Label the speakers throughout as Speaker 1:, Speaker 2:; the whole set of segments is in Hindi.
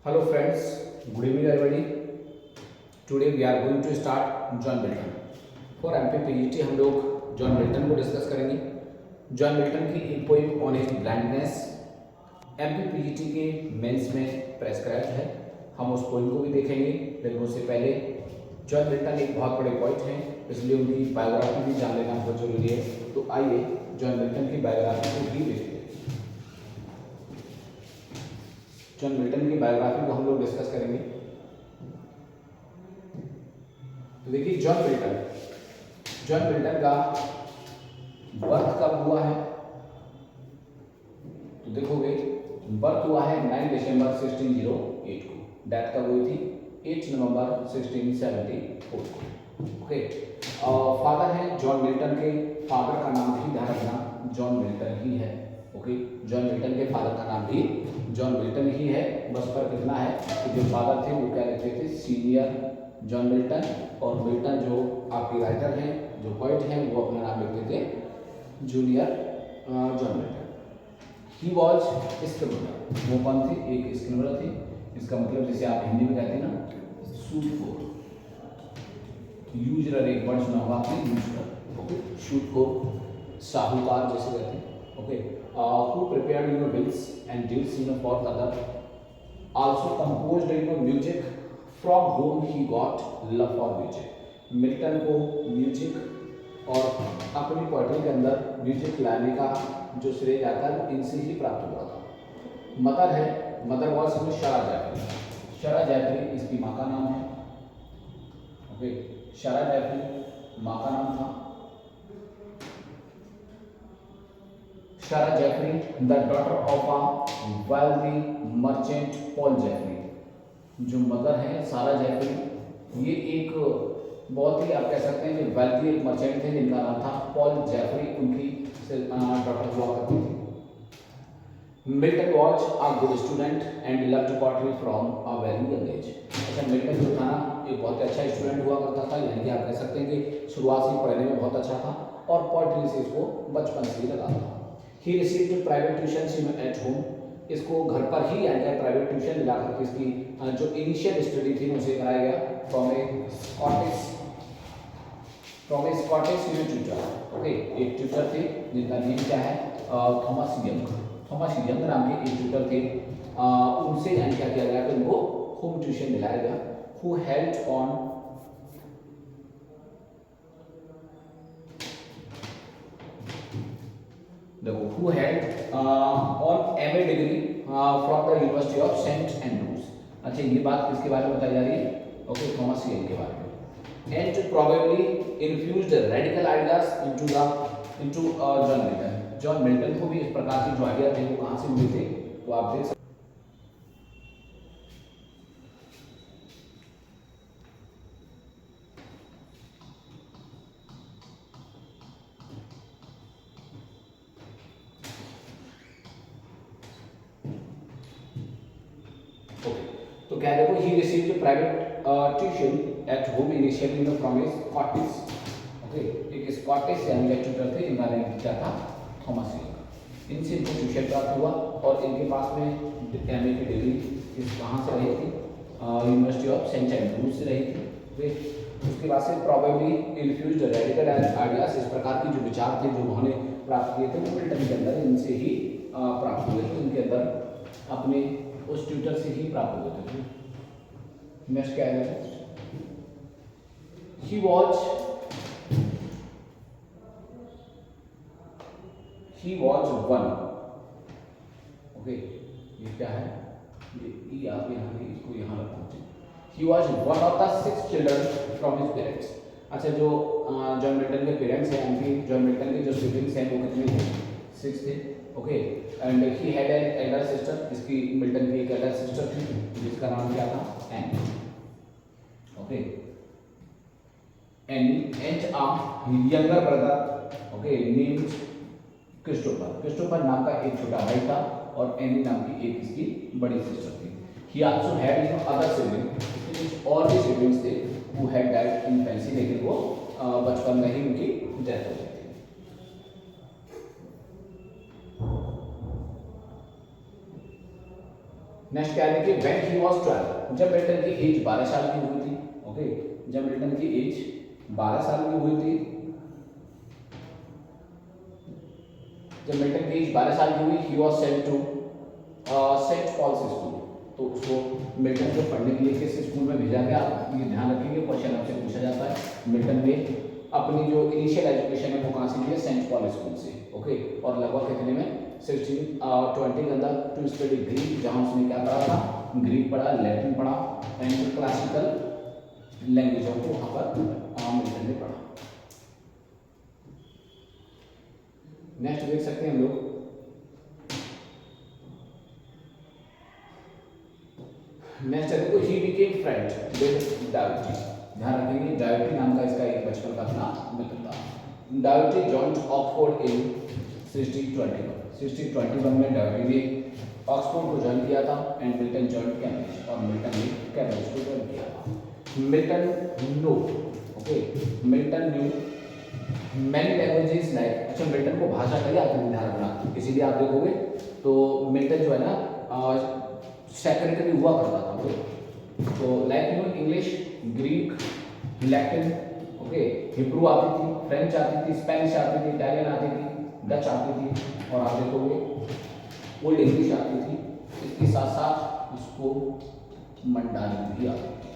Speaker 1: Hello friends, good evening everybody. Today we are going to start John Milton. For MPPGT हम लोग जॉन मिल्टन को डिस्कस करेंगे. जॉन मिल्टन की एक poem on his blindness MPPGT के मेंस में प्रेस्क्राइब है. हम उस पोइम को भी देखेंगे, लेकिन उससे पहले जॉन मिल्टन एक बहुत बड़े पोइट हैं, इसलिए उनकी बायोग्राफी भी जान लेना बहुत जरूरी है. तो आइए जॉन मिल्टन की बायोग्राफी को भी देखते हैं. जॉन मिल्टन की बायोग्राफी को हम लोग डिस्कस करेंगे. तो देखिए जॉन मिल्टन का बर्थ कब हुआ है, तो देखोगे बर्थ हुआ है 9 दिसंबर 1608 को. डेथ कब हुई थी 8 नवंबर 1674 को. ओके. फादर है जॉन मिल्टन के फादर का नाम भी ध्यान रखना जॉन मिल्टन ही है. ओके. जॉन मिल्टन के फादर का नाम भी जॉन मिल्टन ही है. बस पर कितना है कि जो फादर थे वो क्या लिखते थे, सीनियर जॉन मिल्टन, और मिल्टन जो आपके राइटर हैं, जो पोइट हैं, वो अपना नाम लिखते थे junior John Milton. He was criminal. वो कौन थी, एक स्क्रिमिनल थी. इसका मतलब जैसे आप हिंदी में कहते हैं ना सूटखोर. यूजर एक वर्ड सुना होगा आपने, यूजर. ओके. सूटखोर, साहूकार जैसे कहते हैं. Okay. Who prepared bills and deals for other, also composed music, from whom he got love for music. Milton को म्यूजिक और अपनी पोएट्री के अंदर म्यूजिक लाने का जो श्रेय जाता है वो इनसे ही प्राप्त हुआ था. मदर है, mother was Shara Jeffrey. Shara Jeffrey इसकी माँ का नाम है. ओके. शरा जैफरी माँ का नाम था. Sarah Jeffrey, the daughter of a wealthy merchant Paul Jeffrey. जो मदर है सारा जेफरी, ये एक बहुत ही आप कह सकते हैं कि वेल्थी एक मर्चेंट थे जिनका नाम था पॉल जेफरी. उनकी डॉटर हुआ करती थी. Milton was a good student and loved poetry from a very young age. अच्छा, मिल्टन जो था ना एक बहुत अच्छा स्टूडेंट हुआ करता था, यानी कि आप कह सकते हैं कि शुरुआत से पढ़ने में बहुत अच्छा था और पोएट्री से इसको बचपन से ही लगा था. He received private tuition at home. इसको घर पर ही यानी प्राइवेट ट्यूशन दिला करके इसकी जो इनिशियल स्टडी थी उसे कराया गया from A Scottish tutor. Okay. एक ट्यूटर थे जिनका नेम क्या है, थॉमस यंग नाम के एक ट्यूटर थे. उनसे यानी क्या किया गया कि उनको होम ट्यूशन दिलाया गया. हु हेल्प्ड ऑन देखो who had on MA degree from the University of St Andrews. अच्छा, ये बात किसके बारे में बताई जा रही है, ओके, थॉमस यंग के बारे में. and probably infused radical ideas into John Milton. John Milton को भी इस प्रकार के जो आइडिया थे वो कहाँ से मिले थे, तो आप देख सकते. तो क्या देखो, he received private tuition at home initially from A Scottish. Okay. एक स्कॉटिश यानी ट्यूटर थे जिनका नाम क्या था, थॉमस यंग. इनसे इनको ट्यूशन प्राप्त हुआ और इनके पास में एमए की डिग्री इस कहाँ से रही थी, यूनिवर्सिटी ऑफ सेंट एंड्रूज से रही थी. ओके. उसके बाद से प्रॉबेबली इन्फ्यूज्ड रेडिकल आइडियाज, इस प्रकार के जो विचार थे जो उन्होंने प्राप्त किए थे वो मिल्टन के अंदर इनसे ही प्राप्त हुए थे. इनके अंदर अपने उस ट्यूटर से ही प्राप्त हुए थे. नेक्स्ट क्या है, he was one. ओके. ये क्या है, ये आप यहाँ पे इसको यहाँ रखो. he was one of the 6 children from his parents. अच्छा, जो जॉन मिल्टन के पेरेंट्स हैं, उनकी जॉन मिल्टन के जो सिबलिंग्स हैं वो कितने थे, 6 थे. Okay. And he had an elder sister. इसकी मिल्टन की एक एल्डर सिस्टर थी जिसका नाम क्या था, Ann. Okay. And younger brother, okay, named Christopher नाम का एक छोटा भाई था और एनी नाम की एक इसकी बड़ी सिस्टर थी. ही आल्सो हैड अदर सिबलिंग्स. और भी सिबलिंग्स थे who had died in infancy, लेकिन वो बचपन में ही उनकी डेथ हो गई थी. नेक्स्ट क्या है कि व्हेन ही वाज 12, जब मिल्टन की एज 12 साल की हुई थी। ओके, जब मिल्टन की एज 12 साल की हुई थी, जब मिल्टन की एज 12 साल की हुई, he was sent to Saint Paul's School. तो उसको मिल्टन को पढ़ने के लिए किस स्कूल में भेजा गया, आप ये ध्यान रखेंगे, क्वेश्चन आपसे पूछा जाता है। मिल्टन ने अपनी जो इनिशियल एजुकेशन है वो कहाँ से की है, सेंट पॉल स्कूल से। ओके, और लगभग कितने में 1620 के अंदर टू स्टडी ग्रीक, जहाँ उसने क्या पढ़ा था, ग्रीक पढ़ा, लैटिन पढ़ा एंड क्लासिकल लैंग्वेजों को वहाँ पर मिल्टन ने पढ़ा। नेक्स्ट देख सकते हैं हम लोग, नेक्स्ट है देखो, ही बिकेम फ्रेंड विद डायोटी। ध्यान रखेंगे, डायोटी नाम का इसका एक बचपन का अपना मित्र था। डायोटी जॉइंट ऑक्सफोर्ड इन 1621। 1621 में डायोटी ने ऑक्सफोर्ड को ज्वाइन किया था एंड मिल्टन जॉइंट कैम्ब्रिज, और मिल्टन ने कैम्ब्रिज को ज्वाइन किया था। Milton no, okay, Milton knew many languages like, अच्छा मिल्टन को भाषा का ध्यान रखना, इसीलिए आप देखोगे तो मिल्टन जो है ना सेक्रेटरी हुआ करता था वो, तो like you know English, Greek, Latin, okay, Hebrew आती थी, फ्रेंच आती थी, स्पेनिश आती थी, इटालियन आती थी, डच आती थी, और आप देखोगे ओल्ड इंग्लिश आती थी। इसके साथ साथ उसको मंडारिन भी आती थी।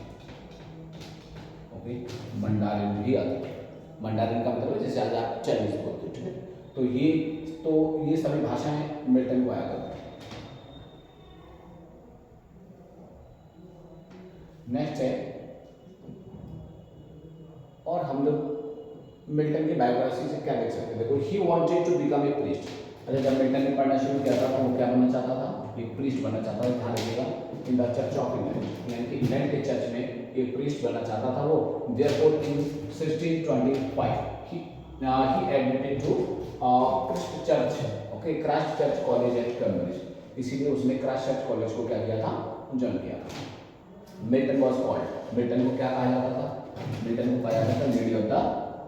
Speaker 1: ओके, मंडारिन भी आती थी। मंडारिन का मतलब जैसे आज आप चाइनीज बोलते हो, ठीक है, तो ये सभी भाषाएं मिल्टन को आया करती। नेक्स्ट है, और हम लोग मिल्टन की बायोग्राफी से क्या देख सकते हैं, देखो, he wanted to become a priest. अच्छा, जब मिल्टन ने पढ़ना शुरू किया था तो वो क्या बनना चाहता था, एक प्रीस्ट बनना चाहता था। ध्यान रखिएगा, in the church of England, यानी कि इंग्लैंड के चर्च में एक प्रीस्ट बनना चाहता था वो। Therefore in 1625 he admitted to Christ church, okay, Christ church college eight Cambridge. इसीलिए उसने क्राइस्ट चर्च कॉलेज को क्या किया था, ज्वाइन किया था। मिल्टन वाज कॉल्ड, मिल्टन को क्या कहा जाता था, मिल्टन को कहा जाता था lady of the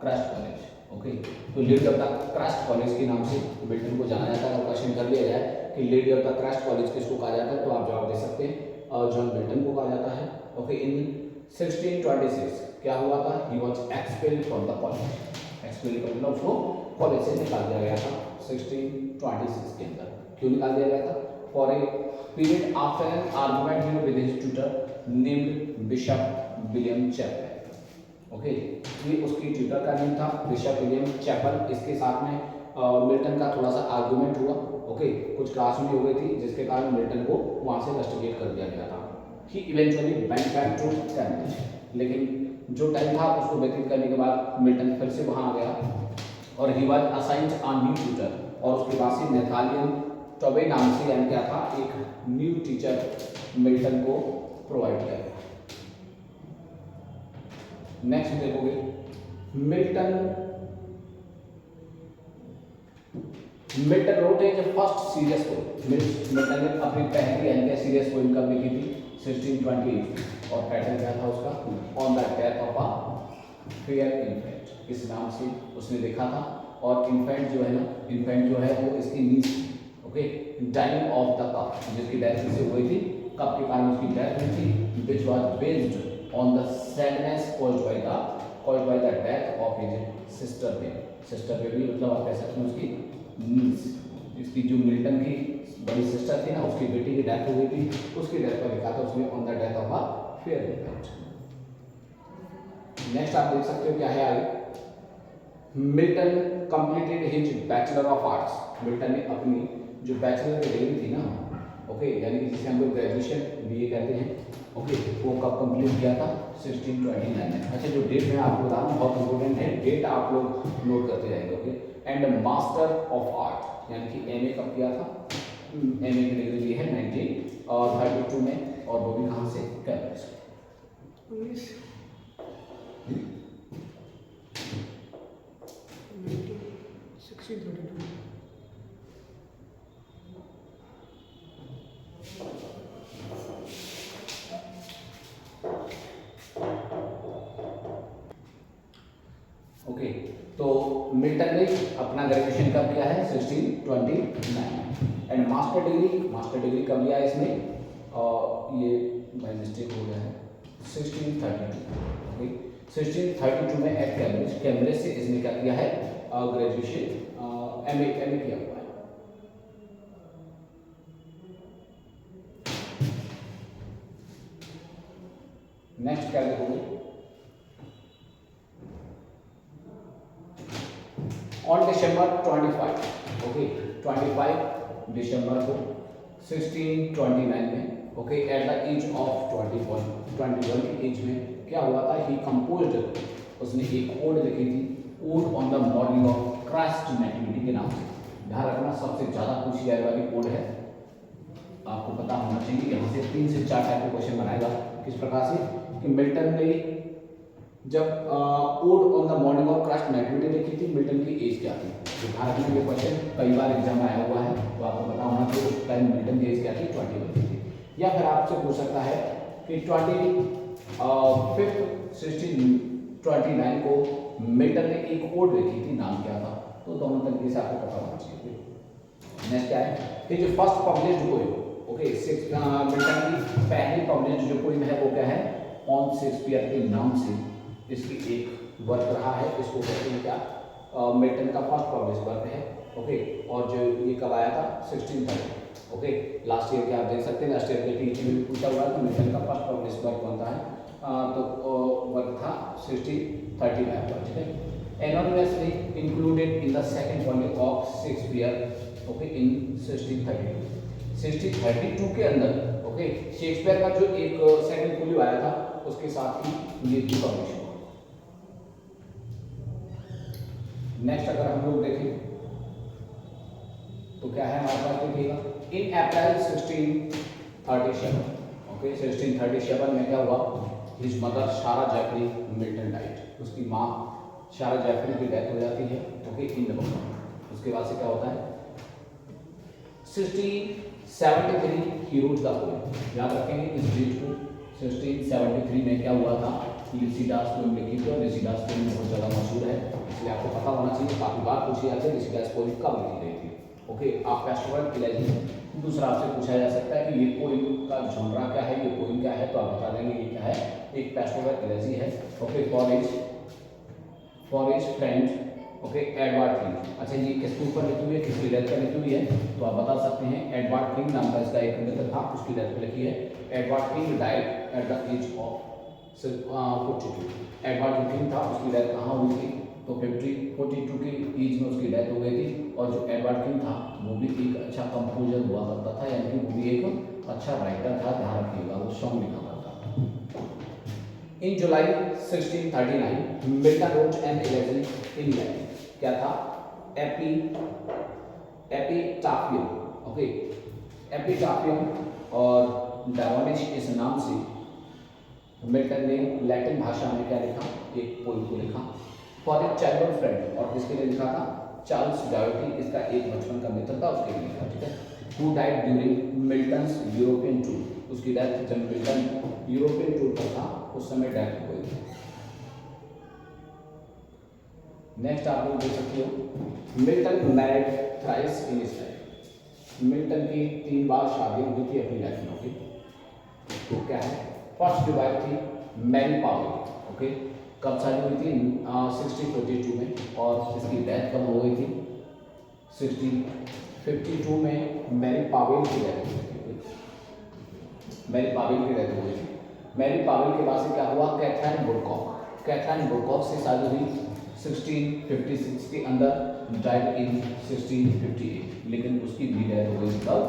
Speaker 1: Christ college. Okay, तो lady of the Christ college के नाम से मिल्टन को जाना जाता है। क्वेश्चन कर लिया जाए कि lady of the Christ college किसको कहा जाता है, तो आप जवाब दे सकते हैं जॉन मिल्टन को कहा जाता है। ओके, इन 1626 क्या हुआ था, he was expelled from the college. Expelled का मतलब उसको कॉलेज से निकाल दिया गया था 1626 के अंदर। क्यों निकाल दिया गया था, for a period after an argument with his tutor named Bishop William Chappell. Okay, ये उसकी ट्यूटर का नेम था, बिशप विलियम चैपल। इसके साथ में मिल्टन का थोड़ा सा आर्गुमेंट हुआ। ओके, कुछ क्लास में हो गई थी जिसके कारण मिल्टन को वहां से रस्टिकेट कर दिया गया था। He eventually went back to Cambridge, लेकिन जो टाइम था उसको व्यतीत करने के बाद मिल्टन फिर से वहां आ गया, और he was assigned a new tutor, और उसके बाद से नेथानियल टोबे नाम से यानी क्या था, एक न्यू टीचर मिल्टन को प्रोवाइड किया गया। नेक्स्ट देखोगे, Milton wrote as first serious poem. Milton ने अपनी पहली यानी सीरियस पोएम कब लिखी थी, 1628, और टाइटल क्या था उसका, on the death of a fair infant. इस नाम से उसने लिखा था, और इन्फेंट जो है ना, इन्फेंट जो है वो इसकी niece, okay, dying of the cup, जिसकी डेथ किससे हुई थी, कप के कारण उसकी डेथ हुई थी, which was based on the sadness caused by the death of his sister baby. Sister baby मतलब आप कह सकते हैं उसकी नीज, इसकी जो मिल्टन की बड़ी सिस्टर थी ना, उसकी बेटी की डेथ हो गई थी, उसकी डेथ पर लिखा था उसने on the death of a fair infant. Next आप देख सकते हो क्या है आगे, Milton completed his bachelor of arts. Milton ने अपनी जो बैचलर की डिग्री थी ना, ओके, यानी कि जिसे हम लोग ग्रेजुएशन बीए कहते हैं, ओके, वो कब कंप्लीट किया था, 1629 में। अच्छा, जो डेट मैं आपको बता रहा हूँ बहुत इंपॉर्टेंट है, डेट आप लोग नोट करते रहेंगे। Okay, and master of art, यानी कि एमए कब किया था, एमए की डिग्री ली है 1932 में, और वो भी कहाँ से, कैम्ब्रिज से। ओके, तो मिल्टन ने अपना ग्रेजुएशन कब किया है, 1629 में, एंड मास्टर डिग्री कब लिया है इसने, ये बाई मिस्टेक हो गया है 1632, ओके 1632 में एट कैम्ब्रिज से इसने क्या किया है, ग्रेजुएशन एमए किया हुआ है। नेक्स्ट क्या देखोगे, ऑन December 25, ओके 25 दिसंबर को 1629 में, okay at the age of 21 की एज में क्या हुआ था, ही कंपोज्ड, उसने एक ओड लिखी थी, odd on the model of Christ nativity के नाम से। ध्यान रखना सबसे ज़्यादा पूछी जाने वाली ओड है, आपको पता होना चाहिए। यहाँ से 3 से 4 टाइप के क्वेश्चन बनाएगा। किस प्रकार से कि मिल्टन ने जब odd on the model of Christ nativity लिखी थी, मिल्टन की एज क्या थी। तो ध्यान रखना ये क्वेश्चन कई बार एग्जाम आया हुआ है, तो आपको पता होना चाहिए उस टाइम मिल्टन की एज क्या थी, 21 थी। या फिर आपसे पूछ सकता है कि 25 1629 को मिल्टन ने एक ओड लिखी थी, नाम क्या था। तो दोनों तरीके से आपको पता होना चाहिए। नेक्स्ट क्या है कि जो first published poem, okay Milton की पहली पब्लिश्ड जो पोएम है वो क्या है, ऑन शेक्सपियर के नाम से इसकी एक वर्क रहा है। इसको कहते हैं क्या, मिल्टन का फर्स्ट पब्लिश वर्क है, ओके। और जो ये कब आया था, 1630, ओके। लास्ट ईयर के आप देख सकते हैं, लास्ट ईयर के टीचिंग में पूछा हुआ है तो मिल्टन का फर्स्ट पब्लिश वर्क कौन सा है, तो वर्क था 1639 पर, ठीक है। Anonymously included in the second volume of Shakespeare, okay in 1632 के अंदर, ओके शेक्सपियर का जो एक सेकंड वॉल्यूम आया था उसके साथ ही ये भी पब्लिश हुआ। नेक्स्ट अगर हम लोग देखें तो क्या है हमारे पास, देखिएगा इन अप्रैल 1637, ओके 1637 में क्या हुआ, हिज मदर सारा जेफरी मिल्टन डाइड, उसकी माँ सारा जेफरी की डेथ हो जाती है, ओके इन नवंबर। उसके बाद से क्या होता है 1673 ही रोट द पोएम, याद रखेंगे इस डेट को। 1673 में क्या हुआ था, लिसिडास पोएम लिखी थी, और लिसिडास पोएम बहुत ज़्यादा मशहूर है, इसलिए आपको पता होना चाहिए। काफ़ी बार पूछी जाती है लिसिडास पोएम कब लिखी गई थी, ओके। आप पेस्टोरल इलेजी। दूसरा आपसे पूछा जा सकता है कि ये पोएम का जॉनरा क्या है, ये पोएम क्या है, तो आप बता देंगे ये क्या है, एक पेस्टोरल इलेजी है, okay. For is friend, okay Edward king. अच्छा ये किसके ऊपर लिखी हुई है, किसकी डेथ पर लिखी हुई है, तो आप बता सकते हैं एडवर्ड किंग नाम का इसका एक मित्र था, उसकी डेथ पर लिखी है। Edward King died at the age of 42। Edward King था, उसकी डेथ कहाँ हुई थी, तो 42 की एज में उसकी डेथ हो गई थी। और जो एडवर्ड किंग था वो भी एक अच्छा कंपोजर हुआ करता था, यानी कि वो भी एक अच्छा राइटर था, ध्यान रखिएगा, वो सॉन्ग लिखा करता था। इन जुलाई 1639 Milton wrote an elegy in Latin, क्या था, एपिटाफियम, ओके एपिटाफियम। और डायोनिस इस नाम से मिल्टन ने लैटिन भाषा में क्या लिखा, एक पोएम को लिखा। फॉर ए चाइल्डहुड फ्रेंड, और किसके लिए लिखा था, चार्ल्स डायोटी, इसका एक बचपन का मित्र था, उसके लिए लिखा, ठीक है। Who died during Milton's European tour, उसकी डेथ जब मिल्टन यूरोपियन टूर पर था उस समय डेथ हो गई। नेक्स्ट आप लोग देख सकते हो Milton married thrice in his life, Milton की 3 बार शादी हुई थी अपनी लाइफ में, ओके। तो क्या है, फर्स्ट जो वाइफ थी मैरी पावेल, ओके कब शादी हुई थी, 1642 में, और इसकी डेथ कब हो गई थी, 1652 में मैरी पावेल की डेथ हुई थी, मैरी पावेल की डेथ हो गई थी। मैरी पावेल के बाद से क्या हुआ, कैथरीन वुडकॉक से शादी हुई 1656 के अंदर, डाइड इन 1658, लेकिन उसकी भी डेथ हो गई कब,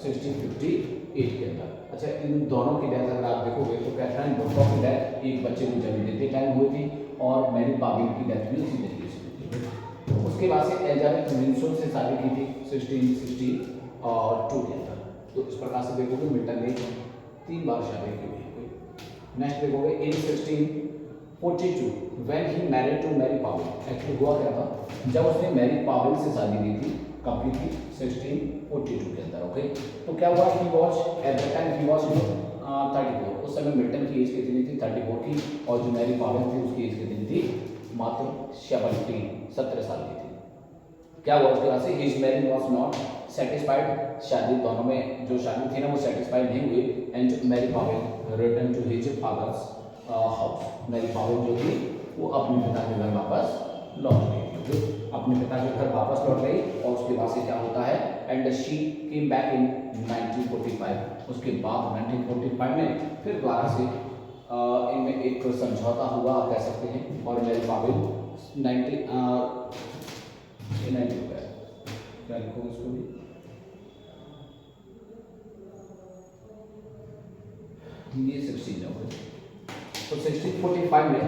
Speaker 1: 1658 के अंदर। अच्छा इन दोनों की डेथ अगर आप देखोगे तो कैथरीन वुडकॉक की डेथ एक बच्चे को जन्म देते टाइम हुई थी, और मैरी पावेल की डेथ भी उसी तरीके से हुई थी। उसके बाद से एलिजाबेथ विंसोर से शादी की थी 1662 के अंदर। तो इस प्रकार से देखोगे मिल्टन ने 3 बार शादी की हुई है। नेक्स्ट देखोगे in 1642 when he married to Mary Powell, actually हुआ क्या था, जब उसने मैरी पावेल से शादी की थी कब की थी, 1642 के अंदर, ओके। तो क्या हुआ, he was at the time he was 34, उस समय मिल्टन की एज कितनी थी, 34 की, और जो मैरी पावेल थी उसकी एज कितनी थी, मात्र 17 साल की थी। क्या हुआ उसके बाद से, his marriage was not satisfied, शादी दोनों में जो शादी थी ना वो सेटिस्फाइड नहीं हुई, and Mary Powell return to his father's house. Mary Powell जो थी वो अपने पिता के घर वापस लौट गई, क्योंकि अपने पिता के घर वापस लौट गई, और उसके बाद से क्या होता है, and she came back in 1945। उसके बाद 1945 में फिर दोबारा से इनमें एक समझौता हुआ, आप कह सकते हैं, और मैरी पावेल 90 क्या लिखो इसको भी, ये 16 हो गए, तो 1645 में,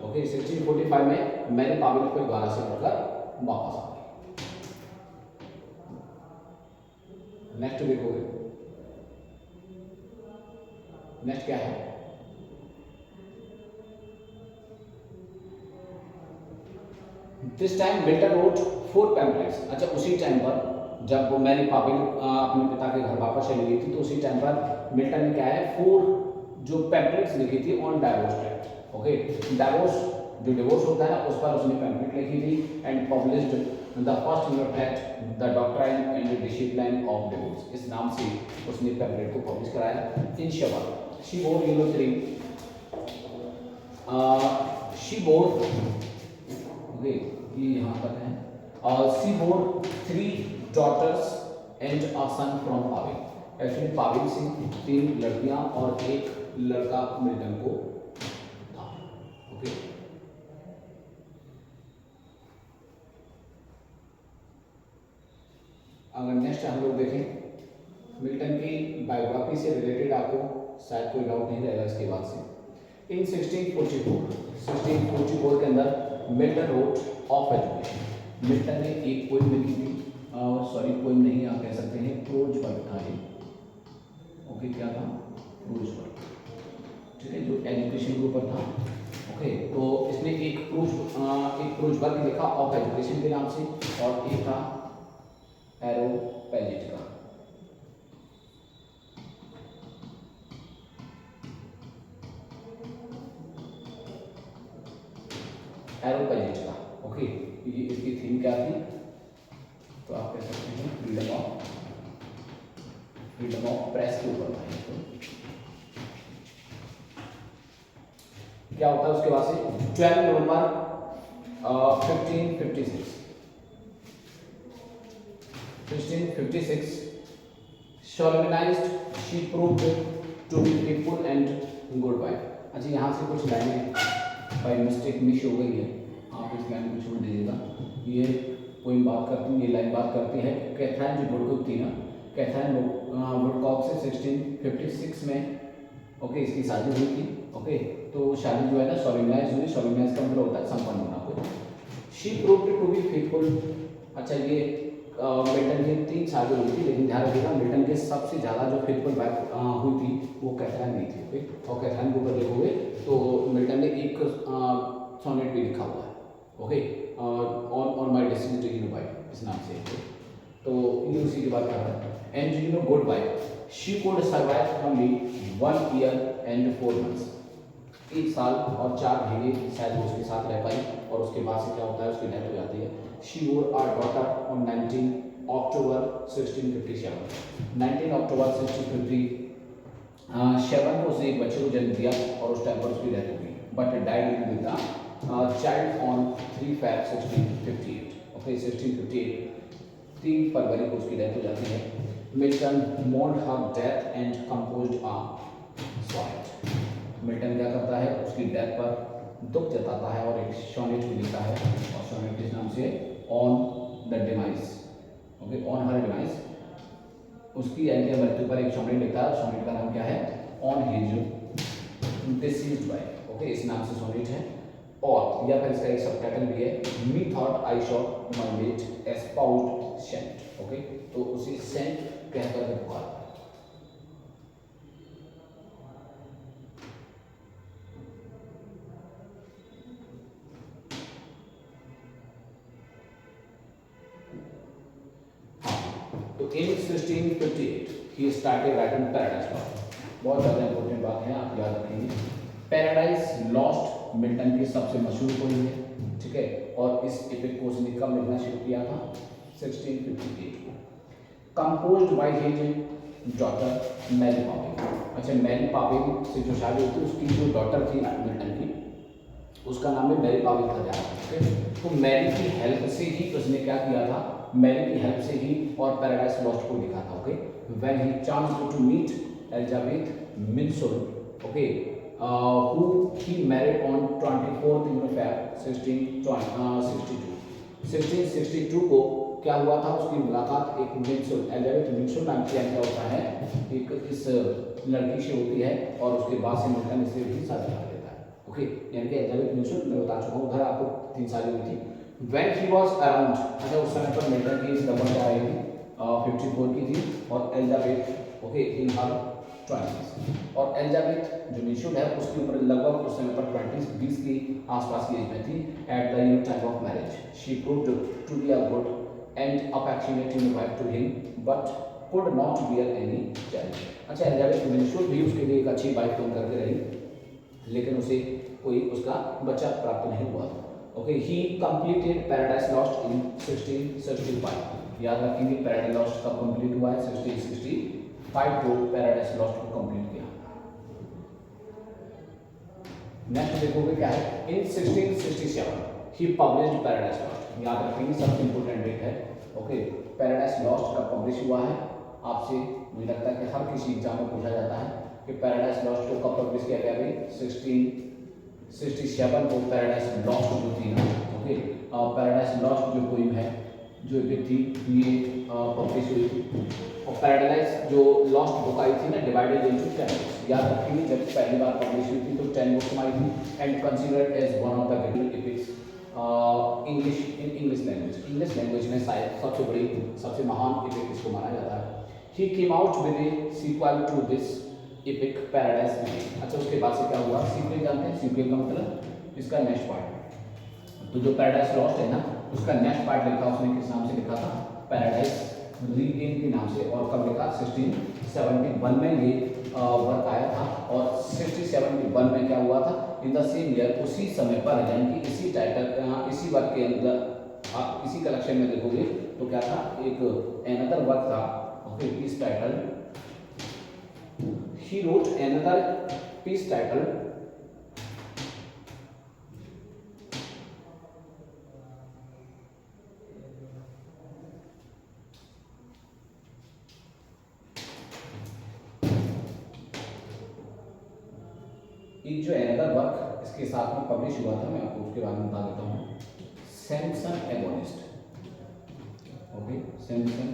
Speaker 1: ओके 1645 में मैरी पावेल फिर दोबारा से लौटकर वापस आ गई। नेक्स्ट देखोगे, नेक्स्ट क्या है, this time Milton wrote 4 pamphlets. अच्छा, उसी टाइम पर जब वो मैरी पावेल अपने पिता के घर वापस चली गई थी, तो उसी टाइम पर मिल्टन ने क्या है 4 जो पैम्पलेट्स लिखी थी on divorce act. Okay, divorce जो डिवोर्स होता है ना उस पर उसने पैम्पलेट लिखी थी, and published the first tract the doctrine and discipline of divorce. इस नाम से उसने पैम्पलेट को पब्लिश कराया। In short she bore she bore, okay ये यहाँ तक है, she bore 3 daughters and a son from Powell. Actually Powell से 3 लड़कियां और 1 लड़का मिल्टन को था। ओके, अगर नेक्स्ट हम लोग देखें मिल्टन की बायोग्राफी से रिलेटेड, आपको शायद कोई डाउट नहीं रहेगा इसके बाद से। इन 1644 के अंदर Milton wrote of education. Milton ने एक पोइम लिखी थी, सॉरी पोइम नहीं आप कह सकते हैं, प्रोज वर्क था ये। ओके, क्या था, प्रोज वर्क, ठीक है, जो एजुकेशन के ऊपर था। ओके, तो इसने एक प्रोज वर्क लिखा ऑफ एजुकेशन के नाम से, और एक था एरोपैजिटिका। एरोपैजिटिका, ओके, ये इसकी थीम क्या थी, तो आप कह सकते हैं फ्रीडम ऑफ प्रेस के ऊपर था। तो क्या होता है उसके बाद से 12 नवंबर 1656 solemnized she proved to be faithful and good wife। अच्छा, यहाँ से कुछ लाइनें बाय मिस्टेक मिस हो गई है, आप इस लाइन को छोड़ दीजिएगा। ये पोइम बात करती है, ये लाइन बात करती है कैथरीन जो वुडकॉक थी ना, कैथरीन वुडकॉक से 1656 में, ओके, इसकी शादी हुई थी। ओके, तो शादी जो है ना सोलेमनाइज हुई। सोलेमनाइज का मतलब होता है संपन्न होना कोई। She proved to be faithful. अच्छा, ये मिल्टन की 3 शादी हुई थी, लेकिन ध्यान रखिएगा मिल्टन के सबसे ज़्यादा जो फेथफुल वाइफ हुई थी वो कैथरीन नहीं थी। ओके, और कैथरीन को अगर देखोगे तो मिल्टन ने एक सोनेट भी लिखा हुआ है। Okay, on my destiny to you wife, इस नाम से। तो ये उसी की बात कर रहा है। And you know good wife she could survive only 1 year and 4 months। 1 साल और 4 महीने शायद वो उसके साथ रह पाई, और उसके बाद से क्या होता है उसकी डेथ हो जाती है। She wore her daughter on 19 अक्टूबर 1657। 19 अक्टूबर 1657 को उसने एक बच्चे को जन्म दिया, और उस टाइम पर उसकी डेथ हो गई, but died in the child on 3 Feb 1658। Okay, 1658 3 फरवरी को उसकी डेथ हो जाती है। Milton mourned her death and composed a sonnet। Milton क्या करता है, उसकी डेथ पर दुख जताता है और एक सोनेट भी लिखता है, और सोनेट किस नाम से, on the demise. Okay, on her demise, उसकी यानी मृत्यु पर एक सोनेट लिखता है। सोनेट का नाम क्या है, on his deceased wife. Okay, इस नाम से सोनेट है। और या फिर इसका एक सबटाइटल भी है, methought I saw my mate espoused saint. Okay, तो उसी सेंट कहकर के पुकार। तो in 1658 he started writing Paradise Lost. बहुत ज़्यादा इंपॉर्टेंट बात है, आप याद रखेंगे। पैराडाइज लॉस्ट मिल्टन की सबसे मशहूर पोएम है, ठीक है, और इस एपिक को उसने कब लिखना शुरू किया था, 1658 को। Composed by his daughter Mary Poppin. अच्छा, मैरी पॉपिन से जो शादी हुई थी उसकी जो डॉटर थी मिल्टन की, उसका नाम है मैरी पॉपिन था ध्यान। ओके, तो मैरी की हेल्प से ही उसने क्या किया था, मैरी की हेल्प से ही और पैराडाइज लॉस्ट को लिखा था। Okay, when he chanced to meet Elizabeth Minshull, okay, who he married on 24th Feb 1662। 1662 को क्या हुआ था, उसकी मुलाकात एक मिन्सोल, एलिजाबेथ मिन्सोल नाम की क्या होता है, एक इस लड़की से होती है और उसके बाद से मिल्टन इसे भी शादी कर लेता है। ओके, यानी कि एलिजाबेथ मिन्सोल मैं बता चुका हूँ, उधर आपको 3 साल हुई थी। When he was around, अच्छा उस समय पर मिल्टन की इस डबल क्या रही थी, 54 की थी और Elizabeth okay in her 20s। और एलिजाबेथ जो मिन्सोल है उसकी उम्र लगभग उस समय पर 20 की आसपास की एज में थी। At the time of marriage she proved to be a good and affectionate wife to him but could not bear any child. अच्छा, एलिजाबेथ मिन्सोल भी उसके लिए एक अच्छी वाइफ बन करके रही, लेकिन उसे कोई उसका बच्चा प्राप्त नहीं हुआ। Okay, he completed paradise lost in 1665। याद रखेंगे पैराडाइज लॉस्ट कब कंप्लीट हुआ है, 1665 को पैराडाइज लॉस्ट को कंप्लीट किया। नेक्स्ट देखोगे क्या है, इन 1667 ही पब्लिश्ड पैराडाइज लॉस्ट। याद रखेंगे सबसे इंपोर्टेंट डेट है। ओके, पैराडाइज लॉस्ट कब पब्लिश हुआ है, आपसे मुझे लगता है कि हर किसी एग्जाम में पूछा जाता है कि पैराडाइज लॉस्ट को कब पब्लिश किया गया भाई, 1667 को पैराडाइज लॉस्ट जो थी ना, ओके, पैराडाइज लॉस्ट जो पोइम है जो एक थी ये पब्लिश हुई थी। और पैराडाइज जो लॉस्ट बुक आई थी ना, डिवाइडेड इनटू 10 बुक्स। याद रखेंगे जब पहली बार पब्लिश हुई थी तो 10 बुक्स में आई थी and considered as one of the great epics English language. English language में शायद सबसे बड़ी सबसे महान एपिक इसको माना जाता है। He came out with a sequel to this epic Paradise. अच्छा, उसके बाद से क्या हुआ, सीक्वल जानते हैं, सीक्वल का मतलब इसका नेक्स्ट पार्ट। तो जो पैराडाइज लॉस्ट है ना उसका नेक्स्ट पार्ट लिखा उसने किस नाम से लिखा था, पैराडाइज रीगेन के नाम से। और कब लिखा, 1671 में ये वर्क आया था। और 1671 में क्या हुआ था, इन द सेम ईयर, उसी समय पर यानी कि इसी टाइटल इसी वर्क के अंदर आप इसी कलेक्शन में देखोगे तो क्या था, एक अनदर वर्क था। ओके, इस title he wrote another piece titled एक जो अनदर वर्क इसके साथ में पब्लिश हुआ था, मैं आपको उसके बारे में बता देता हूँ, Samson Agonistes. Okay, Samson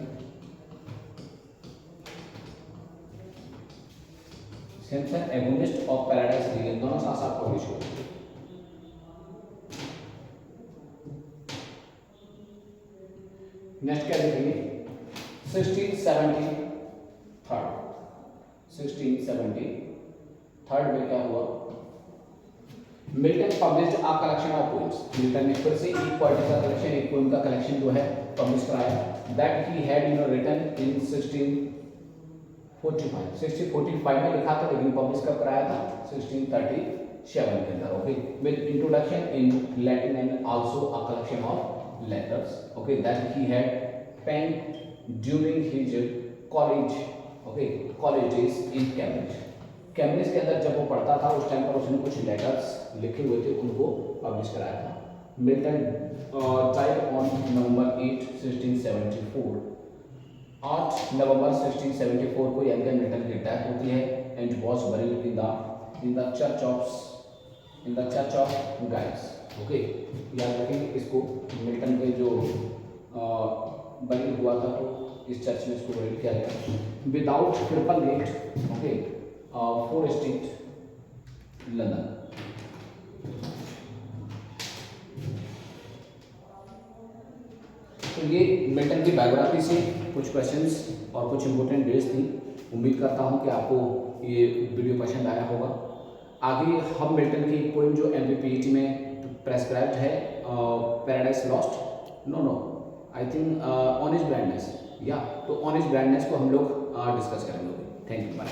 Speaker 1: Agonistes of Paradise Regained, दोनों साथ साथ पब्लिश हुए। नेक्स्ट क्या देखेंगे, 1673 में क्या हुआ, Milton published a collection of poems. Milton ने फिर से एक पोएट्री का कलेक्शन, एक पोएम का कलेक्शन जो है पब्लिश कराया, that he had written in 1645 में लिखा था, लेकिन पब्लिश कब कराया था, 1637 के अंदर। Okay, with introduction in Latin and also a collection of letters, okay, that he had pen during his college, okay, college days in Cambridge. Cambridge के अंदर जब वो पढ़ता था उस टाइम पर उसने कुछ लेटर्स लिखे हुए थे, उनको पब्लिश कराया था। Milton died on November 8, 1674। 8 नवंबर 1674 को यानी कि मिल्टन की डेथ होती है and was buried in the church of guys. Okay, याद रखेंगे इसको, मिल्टन के जो बरीड हुआ था तो इस चर्च में इसको बरीड किया गया without triple gate. Okay, 4 street London. तो ये मिल्टन की बायोग्राफी से कुछ क्वेश्चंस और कुछ इंपॉर्टेंट डेट्स थी। उम्मीद करता हूँ कि आपको ये वीडियो पसंद आया होगा। आगे हम मिल्टन की एक पोएम जो MPPET में प्रेस्क्राइब्ड है, Paradise Lost, no I think on his blindness, या तो ऑनेस्ट ब्लाइंडनेस को हम लोग डिस्कस करेंगे। Thank you, bye.